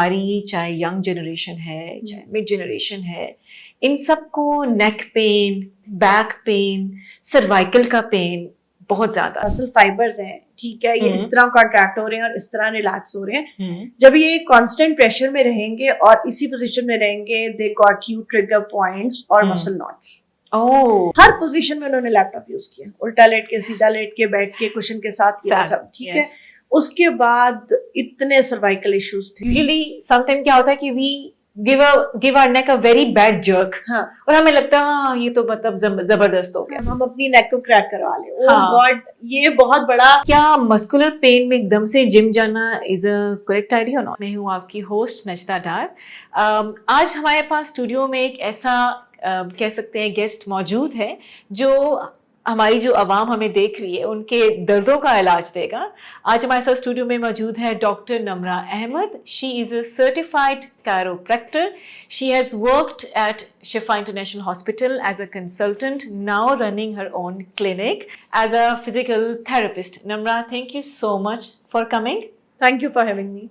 हमारी चाहे young generation है, चाहे मिड जनरेशन है, इन सबको neck pain, back pain, cervical का पेन बहुत ज्यादा। मसल फाइबर्स हैं, ठीक है, ये इस तरह कॉन्ट्रैक्ट हो रहे हैं और इस तरह रिलैक्स हो रहे हैं। जब ये कांस्टेंट प्रेशर में रहेंगे और इसी पोजीशन में रहेंगे, they got you trigger points और मसल नॉट्स। हर पोजीशन में उन्होंने लैपटॉप यूज किया, उल्टा लेट के, सीधा लेट के, बैठ के, कुशन के साथ किया सब, ठीक है। उसके बाद इतने सर्वाइकल इश्यूज थे। यूजुअली समटाइम क्या होता है कि we give our neck a very bad jerk, हाँ, और हमें लगता है हाँ ये तो मतलब जबरदस्त हो गया, हम अपनी नेक को क्रैक करवा ले। हाँ। ओह गॉड, ये बहुत बड़ा। क्या मस्कुलर पेन में एकदम से जिम जाना इज अ करेक्ट आइडिया? मैं हूँ आपकी होस्ट नजदा डार। आज हमारे पास स्टूडियो में एक ऐसा कह सकते हैं गेस्ट मौजूद है जो हमारी जो आवाम हमें देख रही है उनके दर्दों का इलाज देगा। आज हमारे साथ स्टूडियो में मौजूद है doctor Namra Ahmad. She is a certified chiropractor. She has worked at Shifa International Hospital as a consultant, now running her own clinic as a physical therapist. Namra, thank you so much for coming. Thank you for having me.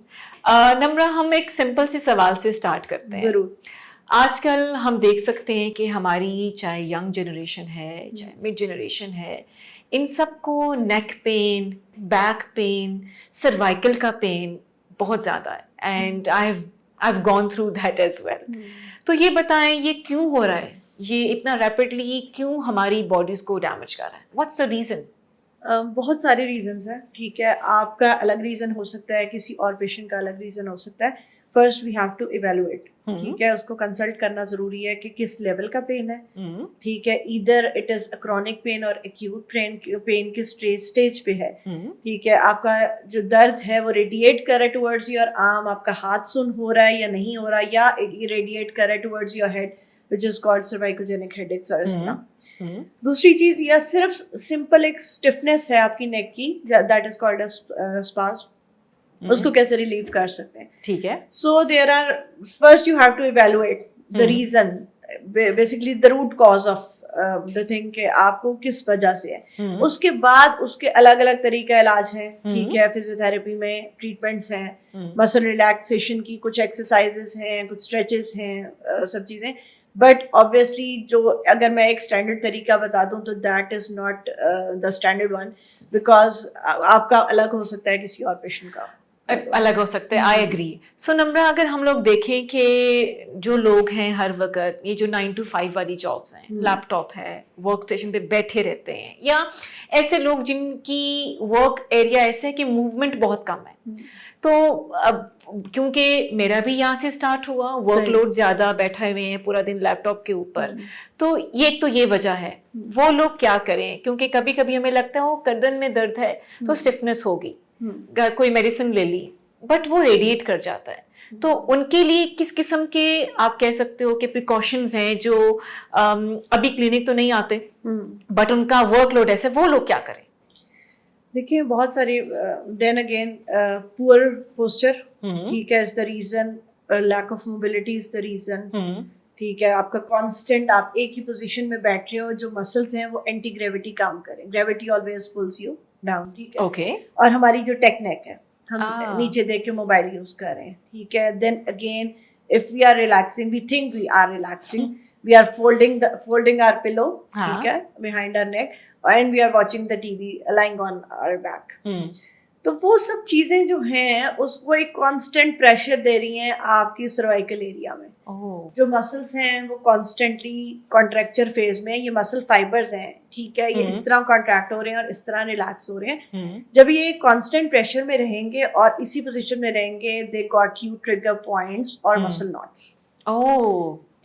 नम्रा, हम एक simple से सवाल से start करते हैं। जरूर। आजकल हम देख सकते हैं कि हमारी चाहे यंग जनरेशन है, चाहे मिड जनरेशन है, इन सबको neck pain, back pain, cervical का पेन बहुत ज़्यादा है and I have gone through that as well. तो ये बताएं ये क्यों हो रहा है, ये इतना रैपिडली क्यों हमारी बॉडीज को डैमेज कर रहा है? What's the reason? बहुत सारे रीजंस हैं, ठीक है। आपका अलग रीजन हो सकता है, किसी और पेशेंट का अलग रीजन हो सकता है। First we have to evaluate, ठीक है, उसको कंसल्ट करना जरूरी है कि किस लेवल का पेन है, ठीक है। इधर it is a chronic pain और एक्यूट पेन किस स्टेज पे है, ठीक है। आपका जो दर्द है वो रेडिएट कर रहा है टुवर्ड्स योर आर्म, आपका हाथ सुन हो रहा है या नहीं हो रहा, या रेडिएट कर रहा है towards your head which is called cervicogenic headaches और इस तरह। दूसरी चीज, या सिर्फ सिंपल एक स्टिफनेस है आपकी नेक की, दैट इज कॉल्ड स्पाज्म, उसको कैसे रिलीव कर सकते हैं, ठीक है। So there are, first you have to evaluate the reason, basically the root cause of the thing के आपको किस वजह से है। उसके बाद उसके अलग अलग तरीका इलाज है, ठीक है। फिजियोथेरेपी में ट्रीटमेंट्स हैं, मसल रिलैक्सेशन की कुछ एक्सरसाइजेस हैं, कुछ स्ट्रेचेस हैं, सब चीजें। बट ऑब्वियसली जो अगर मैं एक स्टैंडर्ड तरीका बता दूं तो that is not the standard one, because आपका अलग हो सकता है, किसी और पेशेंट का अलग हो सकते हैं। I agree. सो नम्रा, अगर हम लोग देखें कि जो लोग हैं हर वक्त ये जो 9 to 5 वाली जॉब्स हैं, लैपटॉप है, वर्क स्टेशन पे बैठे रहते हैं, या ऐसे लोग जिनकी वर्क एरिया ऐसे है कि मूवमेंट बहुत कम है, तो अब क्योंकि मेरा भी यहाँ से स्टार्ट हुआ, वर्कलोड ज्यादा, बैठे हुए हैं पूरा दिन लैपटॉप के ऊपर, तो ये वजह है। वो लोग क्या करें? क्योंकि कभी कभी हमें लगता है वो गर्दन में दर्द है तो स्टिफनेस होगी, कोई मेडिसिन ले ली, बट वो रेडिएट कर जाता है। तो उनके लिए किस किस्म के आप कह सकते हो कि प्रिकॉशंस हैं जो अभी क्लिनिक तो नहीं आते बट उनका वर्कलोड ऐसे, वो लोग क्या करें? देखिए बहुत सारी, देन अगेन पुअर पोस्चर, ठीक है, is the reason, lack of mobility is the reason, ठीक है। आपका कांस्टेंट आप एक ही पोजीशन में बैठ रहे हो, जो मसल्स हैं वो एंटी ग्रेविटी काम करें, gravity always pools you down, ठीक है। ओके। और हमारी जो टेक्निक है, हम नीचे देख के मोबाइल यूज कर रहे हैं, ठीक है। Then again if we are relaxing, we think we are relaxing, we are folding our pillow, ठीक है, behind our neck, and we are watching the TV lying on our back. तो वो सब चीजें जो हैं उसको एक कांस्टेंट प्रेशर दे रही हैं आपकी सर्वाइकल एरिया में। जो मसल्स हैं वो कॉन्स्टेंटली कॉन्ट्रैक्चर फेज में, ये मसल फाइबर्स हैं, ठीक है, ये इस तरह कॉन्ट्रैक्ट हो रहे हैं और इस तरह रिलैक्स हो रहे हैं। जब ये कांस्टेंट प्रेशर में रहेंगे और इसी पोजीशन में रहेंगे, they got you trigger points और मसल नॉट्स,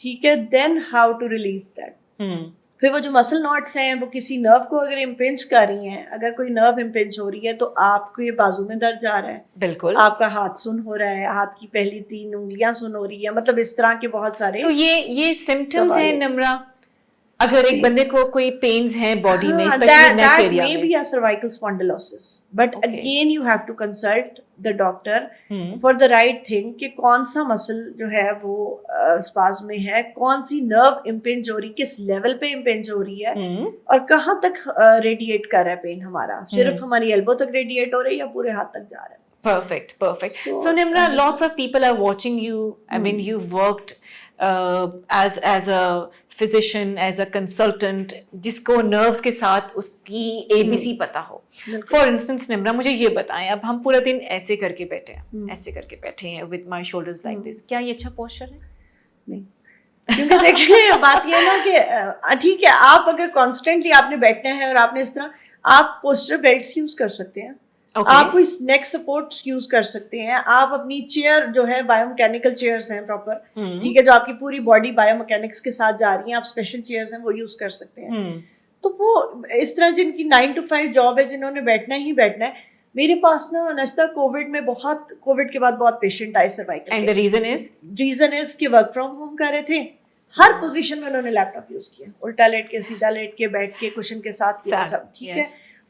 ठीक है। Then how to relieve that? फिर वो जो मसल नॉट्स हैं वो किसी नर्व को अगर इम्पिंज कर रही हैं, अगर कोई नर्व इम्पिंज हो रही है तो आपको ये बाजू में दर्द जा रहा है, बिल्कुल, आपका हाथ सुन हो रहा है, हाथ की पहली 3 उंगलियां सुन हो रही है, मतलब इस तरह के बहुत सारे, तो ये सिम्टम्स हैं नम्रा। अगर एक बंदे को कोई पेन्स हैं बॉडी में, स्पेशली नेक एरिया में, may be a cervical spondylosis, but again you have to consult the doctor for the right thing कि कौन सा मसल जो है वो स्पाज्म में है, कौन सी नर्व इम्पिंज हो रही, किस लेवल पे इम्पिंज हो रही है, और कहाँ तक रेडिएट कर रहा है पेन हमारा, सिर्फ हमारी एल्बो तक रेडिएट हो रही है या पूरे हाथ तक जा रहा है। Perfect, perfect. So, So Nimra, and lots of people are watching you. I mean, you've worked as a physician, as a consultant, जिसको nerves के साथ उसकी ABC पता हो. For instance, Nimra, मुझे ये बताएं, अब हम पूरा दिन ऐसे करके बैठे हैं, ऐसे करके बैठे हैं, with my shoulders like this. क्या ये अच्छा posture है? नहीं, क्योंकि देखिए बात ये है ना कि ठीक है, आप अगर कॉन्स्टेंटली आपने बैठना है और आपने इस तरह, आप पोस्टर बेल्ट्स यूज कर सकते हैं, आप कोई नेक सपोर्ट्स यूज कर सकते हैं, आप अपनी चेयर जो है बायोमैकेनिकल चेयर्स हैं प्रॉपर, ठीक है, जो आपकी पूरी बॉडी बायोमैकेनिक्स के साथ जा रही है, आप स्पेशल चेयर्स हैं वो यूज कर सकते हैं। तो वो इस तरह जिनकी 9 to 5 जॉब है, जिन्होंने बैठना ही बैठना है, मेरे पास ना नश्ता कोविड के बाद बहुत पेशेंट आए cervical. And the reason is कि वर्क फ्रॉम होम कर रहे थे, हर पोजीशन में उन्होंने लैपटॉप यूज किया, उल्टा लेट के, सीधा लेट के, बैठ के, कुशन के साथ किया सब, ठीक है।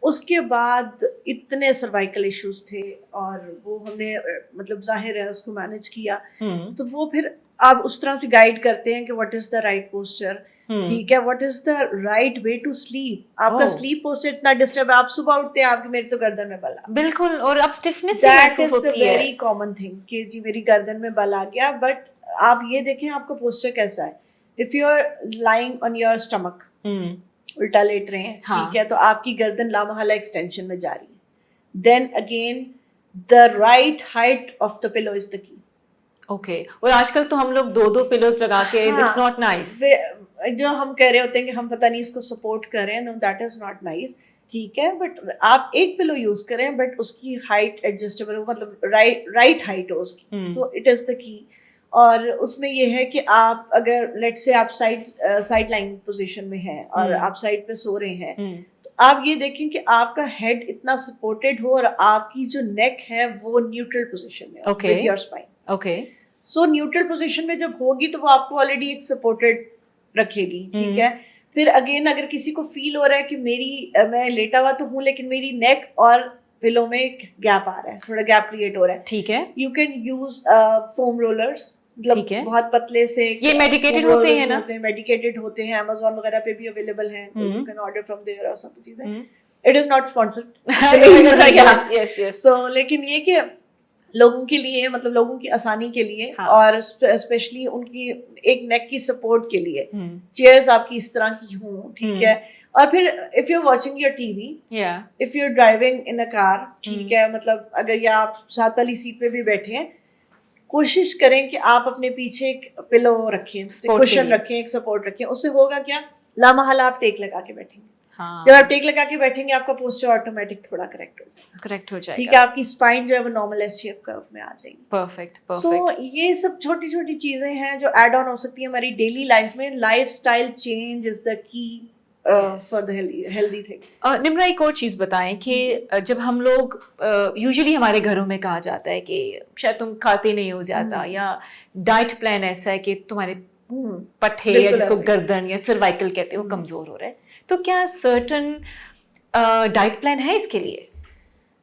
उसके बाद इतने सर्वाइकल इश्यूज थे और वो हमने मतलब जाहिर है उसको मैनेज किया। तो वो फिर आप उस तरह से गाइड करते हैं कि what is the right posture, ठीक है, what is the right way to sleep. आपका स्लीप पोस्चर इतना डिस्टर्ब है, आप सुबह उठते हैं आपकी मेरे तो गर्दन में बल आ, बिल्कुल, और अब स्टिफनेस सी महसूस होती है। That is the very common thing कि जी मेरी गर्दन में बल आ गया। बट आप ये देखें आपका पोस्चर कैसा है। If you are lying on your stomach, उल्टा लेट रहे हैं, ठीक है, तो आपकी गर्दन लामहला एक्सटेंशन में जा रही है। Then again the right height of the pillow is the key. Okay, और आजकल तो हम लोग 2 पिलोज लगा के, इट्स नॉट नाइस। जो हम कह रहे होते हैं कि हम पता नहीं इसको सपोर्ट कर रहे हैं, know that is not nice, ठीक है। बट आप एक पिलो यूज करें बट उसकी हाइट एडजस्टेबल हो, मतलब राइट हाइट हो उसकी, सो इट इज द की। और उसमें ये है कि आप अगर लेट से आप साइड लाइन पोजीशन में हैं और आप साइड पे सो रहे हैं, तो आप ये देखें कि आपका हेड इतना सपोर्टेड हो और आपकी जो नेक है वो न्यूट्रल पोजीशन में हो with your spine. Okay, so neutral position में जब होगी तो वो आपको ऑलरेडी एक सपोर्टेड रखेगी, ठीक है। फिर अगेन अगर किसी को फील हो रहा है कि मैं लेटा हुआ तो हूँ लेकिन मेरी नेक और पिलो में एक गैप आ रहा है, थोड़ा गैप क्रिएट हो रहा है, ठीक है, you can use foam rollers, मतलब बहुत पतले से, ये मेडिकेटेड होते हैं ना, मेडिकेटेड होते हैं, Amazon वगैरह पे भी अवेलेबल हैं, you can order from there और सब चीजें। It is not sponsored, yes yes. So लेकिन ये कि लोगों के लिए, मतलब लोगों की आसानी के लिए, और स्पेशली उनकी एक नेक की सपोर्ट के लिए चेयर्स आपकी इस तरह की हों, ठीक है। और फिर if you are watching your TV, if you are driving in a car, ठीक है, मतलब अगर या आप साथ वाली सीट पे भी बैठे हैं, कोशिश करें कि आप अपने पीछे एक पिलो रखें, कुशन रखें, एक सपोर्ट रखें। उससे होगा क्या, लामहला आप टेक लगा के बैठेंगे। हाँ। जब आप टेक लगा के बैठेंगे आपका पोस्चर ऑटोमेटिक थोड़ा करेक्ट हो जाएगा, ठीक है, आपकी स्पाइन जो है वो नॉर्मल एस शेप कर्व में आ जाएगी। परफेक्ट। सो ये सब छोटी छोटी चीजें हैं जो एड ऑन हो सकती है हमारी डेली लाइफ में। लाइफस्टाइल चेंज इज द की for the healthy thing. Nimra, एक और चीज बताएं कि जब हम लोग यूजुअली हमारे घरों में कहा जाता है कि शायद तुम खाते नहीं हो ज्यादा, या डाइट प्लान ऐसा है कि तुम्हारे पट्टे या जिसको गर्दन या सर्वाइकल कहते हैं वो कमजोर हो रहा है, तो क्या सर्टन डाइट प्लान है इसके लिए?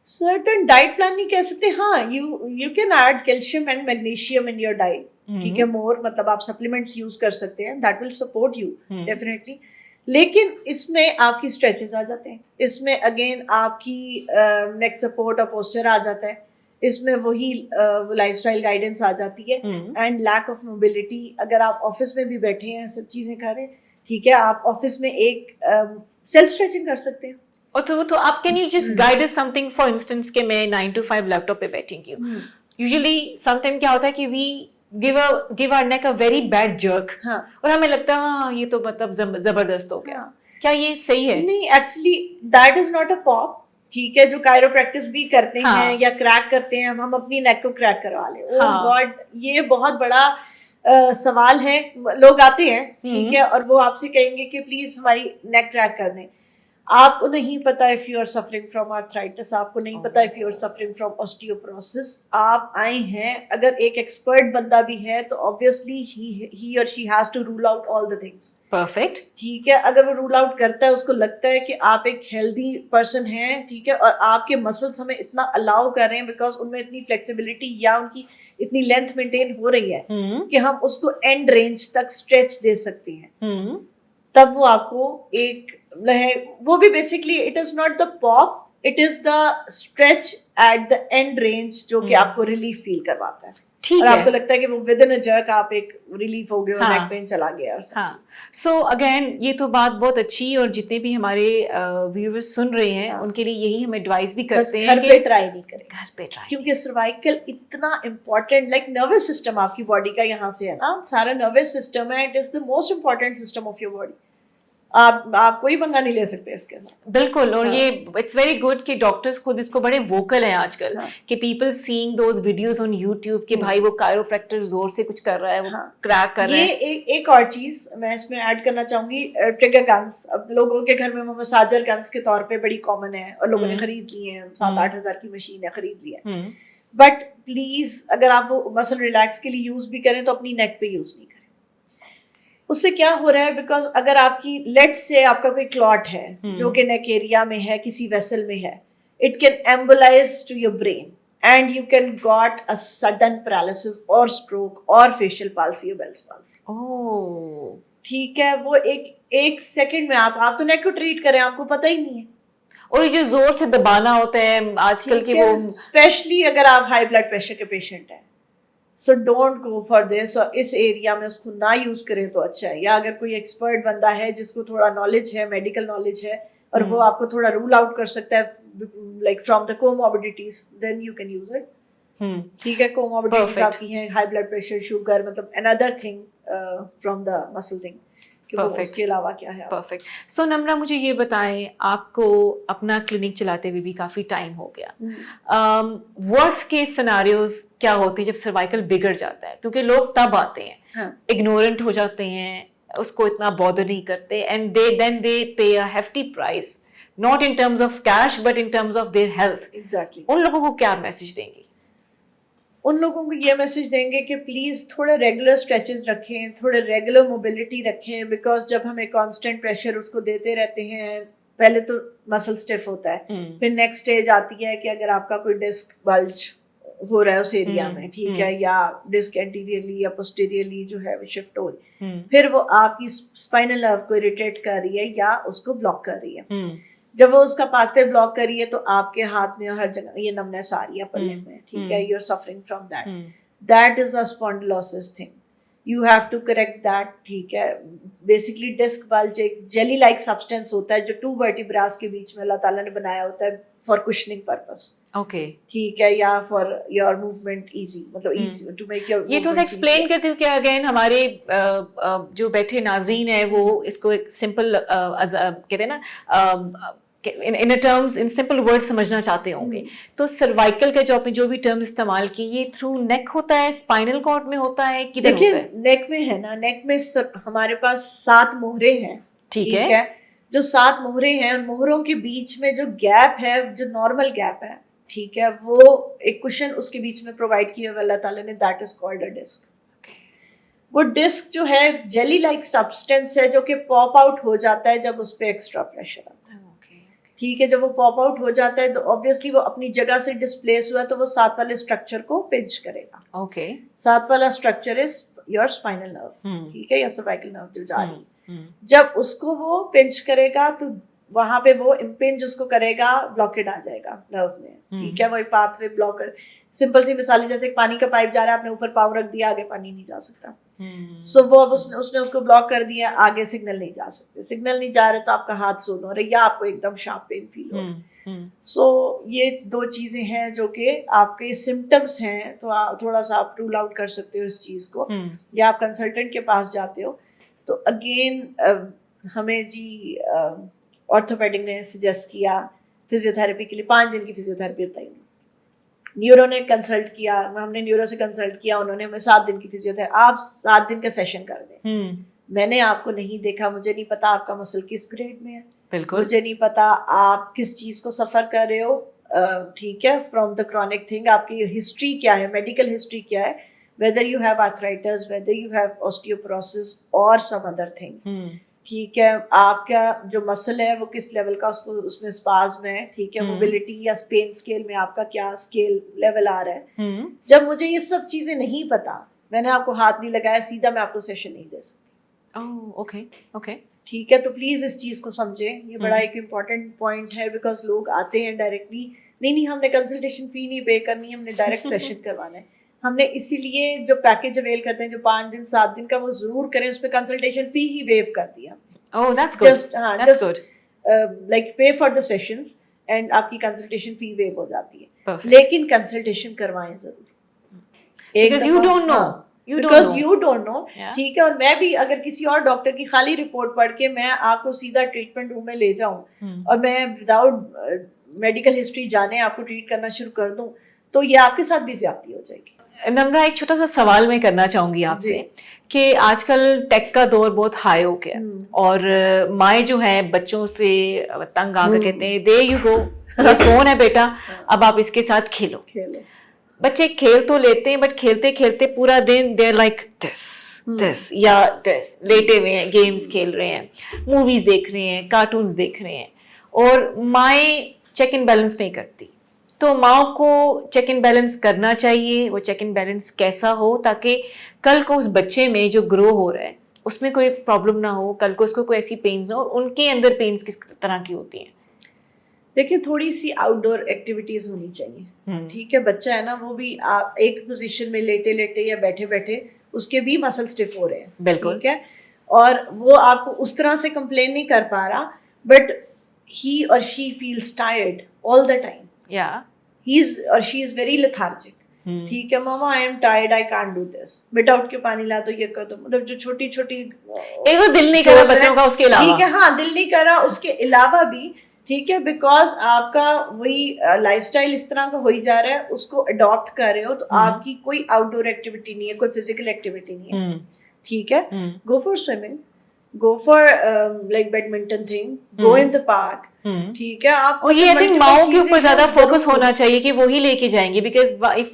सर्टन डाइट प्लान नहीं कह सकते, हाँ, you can add calcium and magnesium in your diet, ठीक है, मोर, मतलब आप सप्लीमेंट्स यूज कर सकते हैं, that will support you definitely. लेकिन इसमें आपकी स्ट्रेचेस आ जाते हैं, इसमें अगेन आपकी नेक सपोर्ट और पोस्चर आ जाता है, इसमें वही लाइफस्टाइल गाइडेंस आ जाती है, एंड लैक ऑफ मोबिलिटी। अगर आप ऑफिस में भी बैठे हैं, सब चीजें कर रहे हैं, ठीक है, आप ऑफिस में एक सेल्फ स्ट्रेचिंग कर सकते हैं। और तो आप can you just guide us something, for instance कि मैं 9 to 5 लैपटॉप पे बैठी हूँ, यूजुअली समटाइम क्या होता है कि we give our neck a very bad jerk, और हमें लगता है हाँ ये तो मतलब जबरदस्त हो गया। क्या ये सही है? नहीं, actually that is not a pop, ठीक है, जो कायरोप्रैक्टिस भी करते हैं या क्रैक करते हैं, हम अपनी नेक को क्रैक करवा ले, ओह गॉड, ये बहुत बड़ा सवाल है। लोग आते हैं, ठीक है, और वो आपसे कहेंगे कि प्लीज हमारी नेक क्रैक कर दें। आपको नहीं पता if you are suffering from arthritis, आपको नहीं पता if you are suffering from osteoporosis. आप आए हैं, अगर एक एक्सपर्ट बंदा भी है तो ऑब्वियसली ही और she has to rule out all the things. Perfect, ठीक है, अगर वो रूल आउट करता है, उसको लगता है कि आप एक हेल्दी पर्सन हैं, ठीक है, और आपके मसल्स हमें इतना अलाउ कर रहे हैं बिकॉज उनमें इतनी फ्लेक्सिबिलिटी या उनकी इतनी लेंथ मेंटेन हो रही है कि हम उसको एंड रेंज तक स्ट्रेच दे सकते हैं, तब वो आपको एक है, वो भी basically it is not the pop, it is the stretch at the end range जो कि आपको रिलीफ फील करवाता है, ठीक और है। आपको लगता है कि वो विद इन अ जर्क आप एक रिलीफ हो गए और हाँ। नेक पेन चला गया और सब। हाँ, सो अगेन ये तो बात बहुत अच्छी, और जितने भी हमारे व्यूअर्स सुन रहे हैं हाँ। उनके लिए यही हम एडवाइस भी बस करते हैं घर कि पे ट्राई नहीं करें, घर पे ट्राई, क्योंकि सर्वाइकल इतना इम्पोर्टेंट, लाइक नर्वस सिस्टम आपकी बॉडी का यहाँ से है ना, सारा नर्वस सिस्टम है, it is the most important system of your body. आप कोई पंगा नहीं ले सकते इसके साथ। बिल्कुल। और हाँ। ये इट्स वेरी गुड कि डॉक्टर्स खुद इसको बड़े वोकल हैं आजकल, हाँ। कि people seeing those videos on YouTube कि भाई वो कायरोप्रैक्टर जोर से कुछ कर रहा है, वो हाँ। क्रैक कर रहा ये है। एक और चीज मैं इसमें ऐड करना चाहूंगी, ट्रिगर गन्स। अब लोगों के घर में वो मसाजर गन्स के तौर पे बड़ी कॉमन है, और लोगों ने खरीद लिए हैं, 7-8 हज़ार की मशीन है, खरीद ली है। बट प्लीज अगर आप वो मसल रिलैक्स के लिए यूज भी करें तो अपनी नेक पे यूज नहीं करें। उससे क्या हो रहा है, बिकॉज अगर आपकी लेट से आपका कोई क्लॉट है जो कि नेक एरिया में है, किसी वेसल में है, it can embolize to your brain and you can got a sudden paralysis और स्ट्रोक और फेशियल पाल्सी और बेल्स पाल्सी। ओह, ठीक है, वो एक सेकंड में आप तो नेक को ट्रीट करें, आपको पता ही नहीं है। और ये जो जोर से दबाना होता है आजकल की, वो स्पेशली अगर आप हाई ब्लड प्रेशर के पेशेंट हैं, so don't go for this, और इस एरिया में उसको ना यूज करें तो अच्छा है। या अगर कोई एक्सपर्ट बंदा है जिसको थोड़ा नॉलेज है, मेडिकल नॉलेज है, और वो आपको थोड़ा रूल आउट कर सकता है like from the comorbidities, then you can use it. ठीक है, कोमॉर्बिडिटीज आपकी हैं हाई ब्लड प्रेशर, शुगर, मतलब another thing from the muscle thing, उसके अलावा क्या है। परफेक्ट। सो नम्रा, मुझे ये बताएं, आपको अपना क्लिनिक चलाते हुए भी काफी टाइम हो गया, वर्स्ट केस सिनेरियोज क्या होती है जब सर्वाइकल बिगड़ जाता है? क्योंकि लोग तब आते हैं, इग्नोरेंट हो जाते हैं, उसको इतना बॉदर नहीं करते, and they pay a hefty price, not in terms of cash but in terms of their health. Exactly. उन लोगों को क्या मैसेज देंगी? उन लोगों को ये मैसेज देंगे कि प्लीज़ थोड़े रेगुलर स्ट्रेचेस रखें, थोड़े रेगुलर मोबिलिटी रखें, बिकॉज जब हमें कांस्टेंट प्रेशर उसको देते रहते हैं, पहले तो मसल स्टिफ होता है, फिर नेक्स्ट स्टेज आती है कि अगर आपका कोई डिस्क बल्ज हो रहा है उस एरिया में, ठीक है, या डिस्क एंटीरियरली या पोस्टीरियरली जो है वो शिफ्ट हो रही, फिर वो आपकी स्पाइनल नर्व को इरिटेट कर रही है या उसको ब्लॉक कर रही है। जब वो उसका पाथवे ब्लॉक करिए तो आपके हाथ में हर जगह ये नमनेस आ रही है पल्ले में, ठीक है, you are suffering from that is a spondylosis thing, you have to correct that. ठीक है, बेसिकली डिस्क बल्ज एक जेली लाइक सब्सटेंस होता है जो 2 वर्टिब्रास के बीच में अल्लाह ताला ने बनाया होता है फॉर कुशनिंग पर्पस। ओके, ठीक है, या फॉर योर मूवमेंट इजी, मतलब इजी टू मेक योर। ये थोड़ा एक्सप्लेन करती हूँ क्या, अगेन हमारे जो बैठे नाजरीन है वो इसको एक सिंपल कहते हैं ना, in terms, in simple word समझना चाहते होंगे। तो सर्वाइकल के जो भी टर्म्स इस्तेमाल की, ये थ्रू नेक होता है, स्पाइनल कॉर्ड में होता है, किधर होता है? नेक में है ना, नेक में हमारे पास 7 मोहरे हैं। ठीक है, जो 7 मोहरे हैं, उन मोहरों के बीच में जो गैप है, जो नॉर्मल गैप है, ठीक है, वो एक कुशन उसके बीच में प्रोवाइड किया हुआ अल्लाह ताला ने, that is called a disc. वो डिस्क जो है जेली लाइक सब्सटेंस है जो कि पॉप आउट हो जाता है जब उस पर एक्स्ट्रा प्रेशर आता है। ठीक है, जब वो पॉप आउट हो जाता है तो ऑब्वियसली वो अपनी जगह से डिस्प्लेस हुआ तो वो 7 वाले स्ट्रक्चर को पिंच करेगा। ओके, 7 वाला structure is your spinal nerve, ठीक है, या सर्वाइकल नर्व जो जा रही है। जब उसको वो पिंच करेगा तो वहां पे वो इम्पिंज उसको करेगा, ब्लॉकेड आ जाएगा नर्व में, ठीक है, वही पाथवे ब्लॉकर। सिंपल सी मिसाल, जैसे पानी का पाइप जा रहा है, आपने ऊपर पाव रख दिया, आगे पानी नहीं जा सकता। सो वो अब उसने उसको ब्लॉक कर दिया, आगे सिग्नल नहीं जा सकते, सिग्नल नहीं जा रहे तो आपका हाथ सोन हो रहा है या आपको एकदम शार्प पेन फील हो रहा है। सो ये 2 चीजें हैं जो कि आपके सिम्टम्स हैं, तो थोड़ा सा आप रूल आउट कर सकते हो इस चीज को, या आप कंसल्टेंट के पास जाते हो। तो अगेन हमें जी ऑर्थोपेडिक ने सजेस्ट किया फिजियोथेरेपी के लिए, 5 दिन की फिजियोथेरेपी बताई। न्यूरो ने कंसल्ट किया, हमने न्यूरो से कंसल्ट किया, उन्होंने हमें 7 दिन की फिजियोथेरेपी, आप 7 दिन का सेशन कर दें। मैंने आपको नहीं देखा, मुझे नहीं पता आपका मसल किस ग्रेड में है, बिल्कुल मुझे नहीं पता आप किस चीज को सफर कर रहे हो, ठीक है, फ्रॉम द क्रॉनिक थिंग, आपकी हिस्ट्री क्या है, मेडिकल हिस्ट्री क्या है, whether you have arthritis, whether you have osteoporosis और सम अदर थिंग। ठीक है, आपका जो मसल है वो किस लेवल का उसको उसमें स्पाज्म है, ठीक है, मोबिलिटी या पेन स्केल में आपका क्या स्केल लेवल आ रहा है। जब मुझे ये सब चीजें नहीं पता, मैंने आपको हाथ नहीं लगाया, सीधा मैं आपको सेशन नहीं दे सकती। ओके ओके, ठीक है, तो प्लीज इस चीज को समझें, ये बड़ा एक इम्पॉर्टेंट पॉइंट है, बिकॉज लोग आते हैं डायरेक्टली, नहीं हमने कंसल्टेशन फी नहीं पे करनी, हमने डायरेक्ट सेशन करवाना है। हमने इसीलिए जो पैकेज अवेल करते हैं जो 5 दिन 7 दिन का, वो जरूर करें, उस पर कंसल्टेशन फी ही वेव कर दिया। Oh, that's good. That's good. Like पे फॉर द सेशंस एंड आपकी कंसल्टेशन फी वेव हो जाती है। Perfect. लेकिन कंसल्टेशन करवाएं जरूर, Because you don't know. You don't because know. You don't know. Yeah. ठीक है, और मैं भी अगर किसी और डॉक्टर की खाली रिपोर्ट पढ़ के मैं आपको सीधा ट्रीटमेंट रूम में ले जाऊं और मैं विदाउट मेडिकल हिस्ट्री जाने आपको ट्रीट करना शुरू कर दूं, तो ये आपके साथ भी ज्यादती हो जाएगी। नम्रा, एक छोटा सा सवाल मैं करना चाहूंगी आपसे कि आजकल टेक का दौर बहुत हाई हो गया और माएँ जो हैं बच्चों से तंग आकर कहते हैं दे यू गो, ये फोन है बेटा, अब आप इसके साथ खेलो। बच्चे खेल तो लेते हैं, बट खेलते खेलते पूरा दिन देर लाइक दिस या दिस, लेटे हुए हैं, गेम्स खेल रहे हैं, मूवीज देख रहे हैं, कार्टून्स देख रहे हैं, और माएँ चेक इन बैलेंस नहीं करती। तो माँ को चेक इन बैलेंस करना चाहिए, वो चेक इन बैलेंस कैसा हो ताकि कल को उस बच्चे में जो ग्रो हो रहा है उसमें कोई प्रॉब्लम ना हो, कल को उसको कोई ऐसी पेन्स ना हो, उनके अंदर पेन्स किस तरह की होती हैं? देखिए, थोड़ी सी आउटडोर एक्टिविटीज होनी चाहिए। ठीक है, बच्चा है ना, वो भी आप एक पोजीशन में लेटे लेटे या बैठे बैठे उसके भी मसल स्टिफ हो रहे हैं। बिल्कुल। ठीक है, और वो आपको उस तरह से कंप्लेन नहीं कर पा रहा, बट ही और she feels tired all the time. या he is or she is very lethargic। ठीक है, mama I am tired, I can't do this, बेटा उठ के पानी ला दो, ये कर दो, मतलब जो छोटी छोटी एक वो दिल नहीं कर रहा बच्चों का, उसके अलावा ठीक है, हाँ दिल नहीं कर रहा उसके अलावा भी, ठीक है, बिकॉज आपका वही लाइफस्टाइल इस तरह का हो ही जा रहा है, उसको अडॉप्ट कर रहे हो, तो आपकी कोई आउटडोर एक्टिविटी नहीं है, कोई फिजिकल एक्टिविटी नहीं है। ठीक है, go for swimming, go for like badminton thing, go in the park. ठीक है, आप और ये आई थिंक माओ के ऊपर ज्यादा फोकस होना चाहिए कि वो ही लेके जाएंगे, because if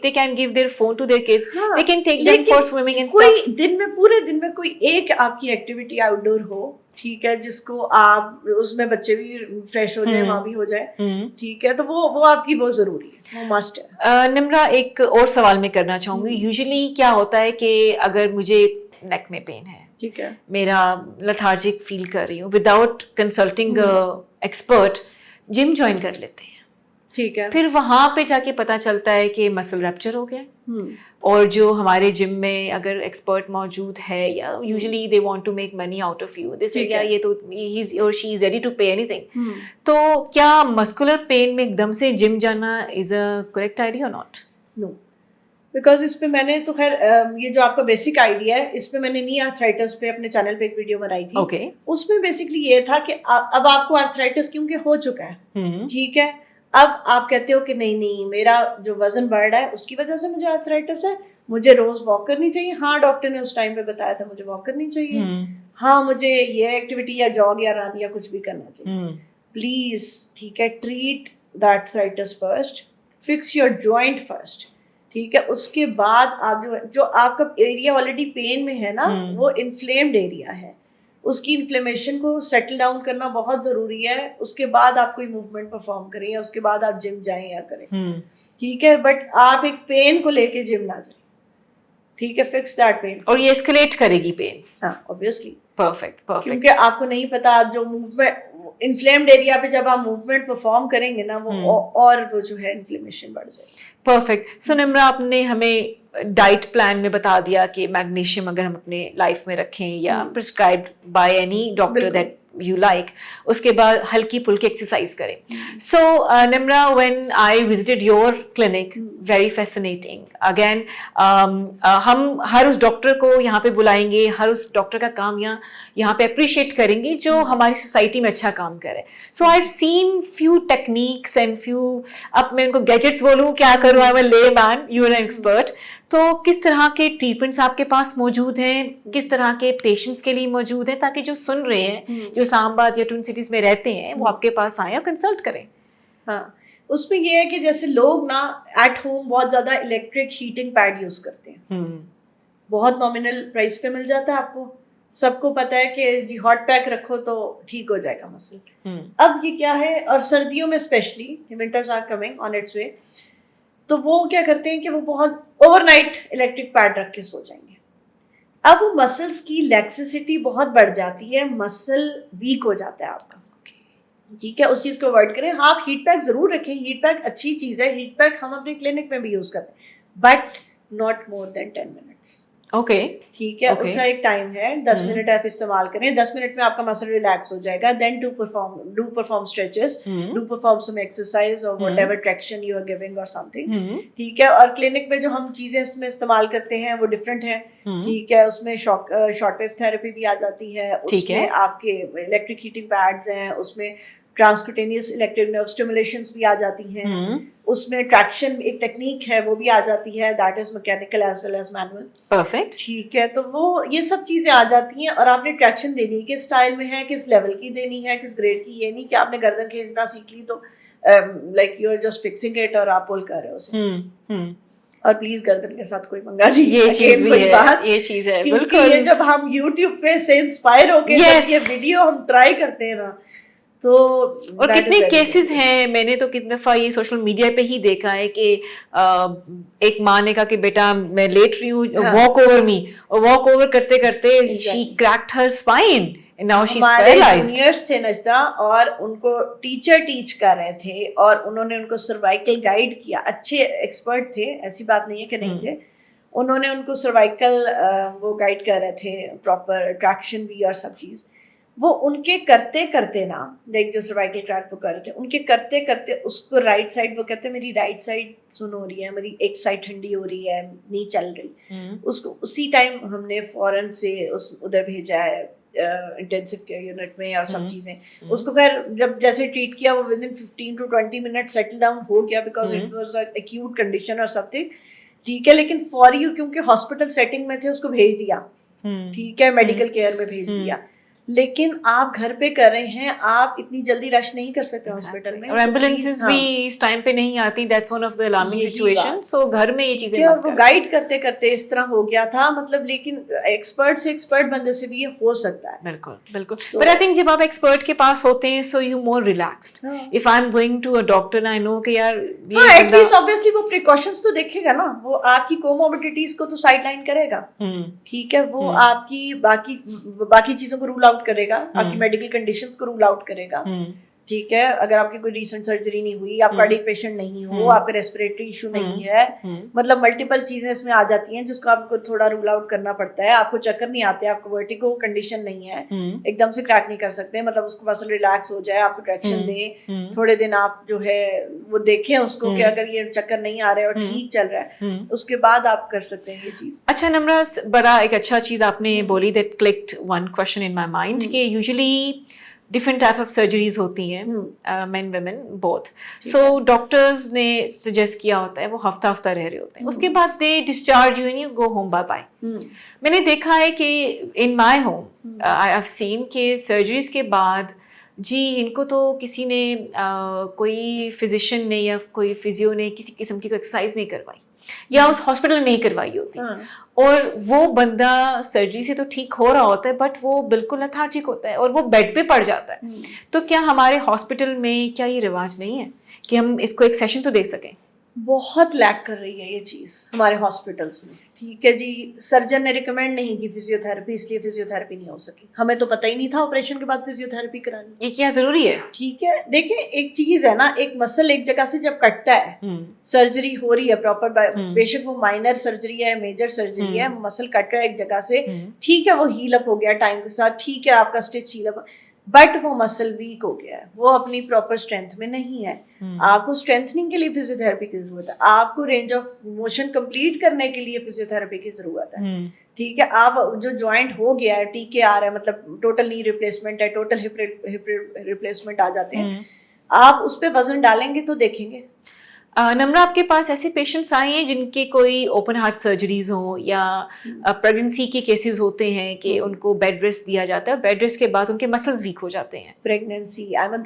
they can give their phone to their kids, they can take them for swimming and stuff. कोई दिन में, पूरे दिन में कोई एक आपकी एक्टिविटी आउटडोर हो, ठीक है, जिसको आप उसमें बच्चे भी फ्रेश हो जाए, माँ भी हो जाए, ठीक है, तो वो आपकी बहुत जरूरी है, वो मस्ट है। निम्रा, एक और सवाल मैं करना चाहूंगी। यूजुअली क्या होता है कि अगर मुझे नेक में पेन है, ठीक है, मेरा लेथार्जिक फील कर रही हूँ, without consulting expert gym join कर लेते हैं। ठीक है, फिर वहां पे जाके पता चलता है कि मसल रैप्चर हो गया, और जो हमारे जिम में अगर एक्सपर्ट मौजूद है, या usually they want to make money out of you, they say या ये तो ही इज और she is ready to pay anything, तो क्या मस्कुलर पेन में एकदम से जिम जाना इज अ करेक्ट आइडिया और नॉट? नो, बिकॉज इस पे मैंने तो खैर ये जो आपका बेसिक आइडिया है, इस पे मैंने नी आर्थराइटिस पे अपने चैनल पे एक वीडियो बनाई थी। Okay. उसमें बेसिकली ये था कि अब आपको आर्थराइटिस क्योंकि हो चुका है, ठीक है, अब आप कहते हो कि नहीं मेरा जो वजन बढ़ रहा है उसकी वजह से मुझे आर्थराइटिस है, मुझे रोज वॉक करनी चाहिए। हाँ, डॉक्टर ने उस टाइम पे बताया था मुझे वॉक करनी चाहिए, हाँ मुझे ये एक्टिविटी या जॉग या रन या कुछ भी करना चाहिए। प्लीज, ठीक है, treat the arthritis first, fix your joint first, ठीक है, उसके बाद आप जो आपका एरिया ऑलरेडी पेन में है ना, वो इन्फ्लेम्ड एरिया है, उसकी इन्फ्लेमेशन को सेटल डाउन करना बहुत जरूरी है। उसके बाद आप कोई मूवमेंट परफॉर्म करें या उसके बाद आप जिम जाएं या करें, ठीक है, बट आप एक पेन को लेके जिम ना जाएं, ठीक है, फिक्स दैट पेन। और ये एस्केलेट करेगी पेन? हाँ, ऑब्वियसली। परफेक्ट। क्योंकि आपको नहीं पता, आप जो मूवमेंट इन्फ्लेम्ड एरिया पे जब आप मूवमेंट परफॉर्म करेंगे ना, वो और वो जो है इन्फ्लेमेशन बढ़ जाएगी। परफेक्ट। सो निम्रा, आपने हमें डाइट प्लान में बता दिया कि मैग्नीशियम अगर हम अपने लाइफ में रखें या prescribed by any doctor that you like, उसके बाद हल्की फुल्की एक्सरसाइज करें। So Nimra, when I visited your clinic, very fascinating. Again, हम हर उस डॉक्टर को यहाँ पे बुलाएंगे, हर उस डॉक्टर का काम यहाँ पे अप्रिशिएट करेंगे जो हमारी सोसाइटी में अच्छा काम करे। So I've seen few techniques and few, अब मैं उनको गैजेट्स बोलूँ क्या करूँ, I'm a layman, you are an expert। तो किस तरह के ट्रीटमेंट्स आपके पास मौजूद हैं, किस तरह के पेशेंट्स के लिए मौजूद हैं, ताकि जो सुन रहे हैं, जो इस्लामाबाद या ट्विन सिटीज में रहते हैं, वो आपके पास आए और कंसल्ट करें? हाँ, उसमें ये है कि जैसे लोग ना एट होम बहुत ज्यादा इलेक्ट्रिक हीटिंग पैड यूज करते हैं, बहुत नॉमिनल प्राइस पे मिल जाता है आपको, सबको पता है कि जी हॉट पैक रखो तो ठीक हो जाएगा मसल। अब ये क्या है, और सर्दियों में specially, winters are coming on its way, तो वो क्या करते हैं कि वो बहुत ओवरनाइट इलेक्ट्रिक पैड रख के सो जाएंगे। अब मसल्स की लैक्सिसिटी बहुत बढ़ जाती है, मसल वीक हो जाता है आपका, ठीक है, उस चीज को अवॉइड करें। हाँ, आप हीट पैक जरूर रखें, हीट पैक अच्छी चीज है, हीट पैक हम अपने क्लिनिक में भी यूज करते हैं, but not more than 10 minutes. Okay, ठीक है, उसका एक टाइम है, 10 मिनट आप इस्तेमाल करें, 10 मिनट में आपका मसल रिलैक्स हो जाएगा, then do perform stretches, do perform some exercise और whatever traction you are giving और समथिंग, ठीक है। और क्लिनिक में जो हम चीजें इसमें इस्तेमाल करते हैं वो डिफरेंट है, ठीक है, उसमें शॉर्ट वेव थेरेपी भी आ जाती है, उसमें आपके इलेक्ट्रिक हीटिंग पैड्स हैं, उसमें ट्रांसक्यूटेनियस इलेक्ट्रिक नर्व स्टिमुलेशंस भी आ जाती हैं, उसमें ट्रैक्शन एक टेक्निक है वो भी आ जाती है, that is mechanical as well as manual. Perfect, ठीक है, तो वो ये सब चीजें आ जाती हैं, और आपने ट्रैक्शन देनी है किस स्टाइल में है, किस लेवल की देनी है, किस ग्रेड की। ये नहीं कि आपने गर्दन खींचना सीख ली तो like you are just fixing it और आप पुल कर रहे हो उसे। और प्लीज गर्दन के साथ कोई मंगा नहीं, ये चीज भी है, ये चीज है, बिल्कुल। ये जब हम YouTube पे से इंस्पायर होके जब ये वीडियो हम ट्राई करते हैं ना, तो और कितने केसेस हैं, मैंने तो कितने दफा ये सोशल मीडिया पे ही देखा है कि एक माँ ने कहा कि बेटा मैं लेट रही हूँ, वॉक ओवर मी, और वॉक ओवर करते करते she cracked her spine, now she is paralysed. Juniors थे नजदा, और उनको टीचर टीच कर रहे थे, और उन्होंने उनको सर्वाइकल गाइड किया, अच्छे एक्सपर्ट थे, ऐसी बात नहीं है कि नहीं थे, उन्होंने उनको सर्वाइकल वो गाइड कर रहे थे, प्रॉपर ट्रैक्शन भी और सब चीज़। वो उनके करते करते ना, लाइक जो सर्वाइकल क्रैक वो कर रहे थे, उनके करते करते उसको राइट साइड, वो कहते हैं मेरी राइट साइड सुन हो रही है, मेरी एक साइड ठंडी हो रही है, नहीं चल रही, उसको उसी टाइम हमने फौरन से उधर भेजा है इंटेंसिव केयर यूनिट में और सब चीज़ें। उसको खैर जब जैसे ट्रीट किया, वो with in 15 to 20 minute settle down हो गया, because it was acute condition और समथिंग, ठीक है। लेकिन फॉर यू, क्योंकि हॉस्पिटल सेटिंग में थे, उसको भेज दिया, ठीक है, मेडिकल केयर में भेज दिया, लेकिन आप घर पे कर रहे हैं, आप इतनी जल्दी रश नहीं कर सकते हॉस्पिटल में, और एम्बुलेंसेस भी इस टाइम पे नहीं आती, that's one of the alarming situation. So घर में ये चीजें मत करें। गाइड करते करते इस तरह हो गया था, मतलब, लेकिन एक्सपर्ट से एक्सपर्ट बंदे से भी ये हो सकता है। बिल्कुल बिल्कुल, बट आई थिंक जब आप एक्सपर्ट के पास होते हैं, so you more relaxed. If I am going to a doctor, I know कि यार ये एटलीस्ट ऑब्वियसली वो प्रिकॉशंस तो देखेगा ना, वो आपकी कोमोर्बिडिटीज को तो साइडलाइन करेगा, ठीक है, वो आपकी बाकी चीजों को रूल आउट करेगा, आपकी मेडिकल कंडीशंस को रूल आउट करेगा, ठीक है। अगर आपकी कोई रीसेंट सर्जरी नहीं हुई, आप कार्डियक पेशेंट नहीं हो, आपका रेस्पिरेटरी इशू नहीं है, मतलब मल्टीपल चीजें इसमें आ जाती हैं जिसको आपको थोड़ा रूल आउट करना पड़ता है। आपको चक्कर नहीं आते, आपको वर्टिगो कंडीशन नहीं है, एकदम से क्रैक नहीं कर सकते, मतलब उसको मसल रिलैक्स हो जाए, आपको ट्रैक्शन दे, थोड़े दिन आप जो है वो देखें उसको कि अगर ये चक्कर नहीं आ रहे और ठीक चल रहा है, उसके बाद आप कर सकते हैं ये चीज। अच्छा नम्रा, बड़ा एक अच्छा चीज आपने बोली, that clicked one question in my mind कि usually different type of surgeries होती हैं, men women both, so doctors ने सजेस्ट किया होता है वो हफ्ता हफ्ता रह रहे होते हैं, उसके बाद they discharge you and you go home, bye bye. मैंने देखा है कि in my home I have seen कि सर्जरीज के बाद जी इनको तो किसी ने कोई फिजिशियन ने या कोई फिजियो ने किसी किस्म की कोई एक्सरसाइज नहीं करवाई, या उस हॉस्पिटल में नहीं करवाई होती, और वो बंदा सर्जरी से तो ठीक हो रहा होता है, बट वो बिल्कुल लेथार्जिक होता है और वो बेड पे पड़ जाता है। तो क्या हमारे हॉस्पिटल में क्या ये रिवाज नहीं है कि हम इसको एक सेशन तो दे सकें? बहुत लैक कर रही है ये चीज़ हमारे हॉस्पिटल्स में, ठीक है जी। सर्जन ने रिकमेंड नहीं की फिजियोथेरेपी, इसलिए फिजियोथेरेपी नहीं हो सकी। हमें तो पता ही नहीं था ऑपरेशन के बाद फिजियोथेरेपी करानी, ये क्या जरूरी है? ठीक है, देखिए एक चीज है ना, एक मसल एक जगह से जब कटता है, सर्जरी हो रही है प्रॉपर, बेशक वो माइनर सर्जरी है, मेजर सर्जरी है, मसल कट रहा है एक जगह से, ठीक है, वो हील अप हो गया टाइम के साथ, ठीक है, आपका स्टिच हील अप, बट वो मसल वीक हो गया है, वो अपनी प्रॉपर स्ट्रेंथ में नहीं है। आपको स्ट्रेंथनिंग के लिए फिजियोथेरेपी की जरूरत है, आपको रेंज ऑफ मोशन कंप्लीट करने के लिए फिजियोथेरेपी की जरूरत है, ठीक है। आप जो जॉइंट हो गया है, टीके आ रहा है, मतलब टोटल नी रिप्लेसमेंट है, टोटल हिप रिप्लेसमेंट आ जाते हैं, आप उस पर वजन डालेंगे तो देखेंगे। नम्रा, आपके पास ऐसे पेशेंट्स आए हैं जिनके कोई ओपन हार्ट सर्जरीज हो या प्रेगनेंसी के केसेस होते हैं कि उनको बेड रेस्ट दिया जाता है, बेड रेस्ट के बाद उनके मसल्स वीक हो जाते हैं? Pregnancy, I am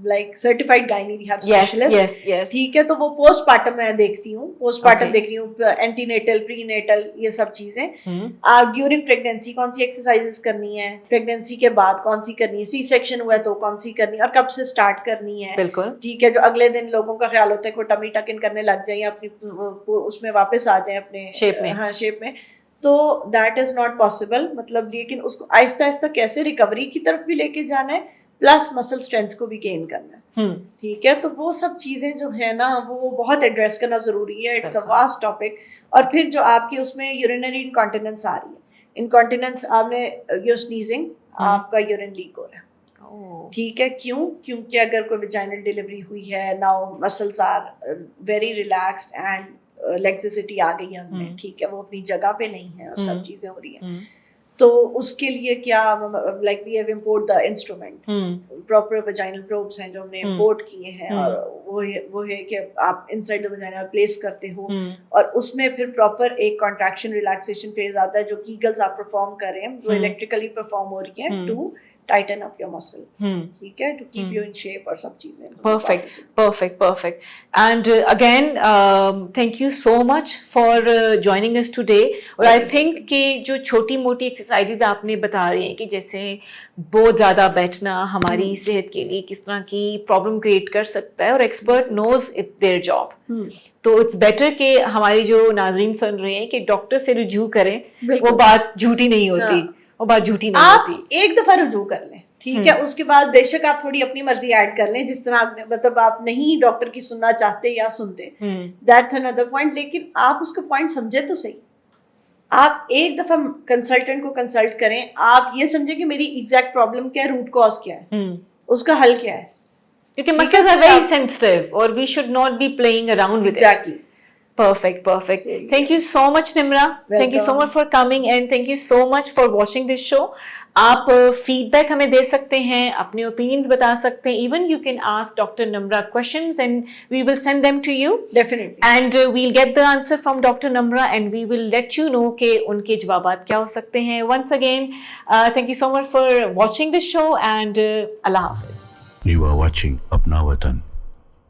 like certified gynae rehab specialist, ठीक है, तो वो पोस्टपार्टम मैं देखती हूँ, पोस्टपार्टम देख रही हूँ, एंटीनेटल, प्रीनेटल, ये सब चीजें। ड्यूरिंग प्रेगनेंसी कौन सी एक्सरसाइजेस करनी है, प्रेगनेंसी के बाद कौन सी करनी है, सी सेक्शन हुआ तो कौन सी करनी है, और कब से स्टार्ट करनी है, बिल्कुल, ठीक है। जो अगले दिन लोगों का ख्याल होता है कि टमी टक इन करने लग जाए, अपनी उसमें वापस आ जाए अपने शेप में, हाँ शेप में, तो दैट इज नॉट पॉसिबल, मतलब लेकिन उसको आहिस्ता आहिस्ता कैसे रिकवरी की तरफ भी लेके जाना है, प्लस मसल स्ट्रेंथ को भी गेन करना है। ठीक है, तो वो सब चीजें जो है ना वो बहुत एड्रेस करना जरूरी है। It's a vast topic. और फिर जो आपकी उसमें यूरिनरी इनकॉन्टिनेंस आ रही है, इनकॉन्टिनेंस आपने योर स्नीजिंग, आपका यूरिन लीक हो रहा है। ठीक है, क्यों? क्योंकि अगर कोई वेजाइनल डिलीवरी हुई है, now muscles are very relaxed and laxity आ गई है हमें, ठीक है, वो अपनी जगह पे नहीं है और सब चीजें हो रही हैं, तो उसके लिए क्या, like we have import the instrument, proper vaginal probes हैं जो हमने इंपोर्ट किए हैं, और वो है कि आप इनसाइड द वेजाइना प्लेस करते हो, और उसमें फिर प्रॉपर एक कॉन्ट्रैक्शन रिलैक्सेशन फेज आता है, जो कीगल्स आप परफॉर्म कर रहे हैं, वो इलेक्ट्रिकली परफॉर्म हो रही है to tighten up your muscle, ठीक है, to keep you in shape और सब चीजें। Perfect. And again, thank you so much for joining us today. और I think कि जो छोटी मोटी एक्सरसाइजेज आपने बता रहे हैं कि जैसे बहुत ज़्यादा बैठना हमारी सेहत के लिए किस तरह की प्रॉब्लम क्रिएट कर सकता है, और expert knows it their job, तो इट्स बेटर कि हमारी जो नाजरीन सुन रहे हैं कि डॉक्टर से रुजू करें, वो बात झूठी नहीं होती, वो बात झूठी नहीं होती। आप एक दफा रुजू कर लें, ठीक है, उसके बाद बेशक आप थोड़ी अपनी मर्जी ऐड कर लें, जिस तरह आपने, मतलब आप नहीं डॉक्टर की सुनना चाहते या सुनते, दैट्स अनदर पॉइंट, लेकिन आप उसका पॉइंट समझे तो सही। आप एक दफा कंसल्टेंट को कंसल्ट करें, आप ये समझे कि मेरी एग्जैक्ट प्रॉब्लम क्या है, रूट कॉज क्या है, उसका हल क्या है, क्योंकि मसल्स आर वेरी सेंसिटिव और we should not be playing around with exactly. Perfect. Thank you so much, Nimra. Welcome. Thank you so much for coming, and thank you so much for watching this show. आप feedback हमें दे सकते हैं, अपने opinions बता सकते हैं, even you can ask Dr. Nimra questions and we will send them to you. Definitely. And we'll get the answer from Dr. Nimra and we will let you know कि उनके जवाबात क्या हो सकते हैं. Once again, thank you so much for watching this show and Allah Hafiz. You are watching Apna Watan.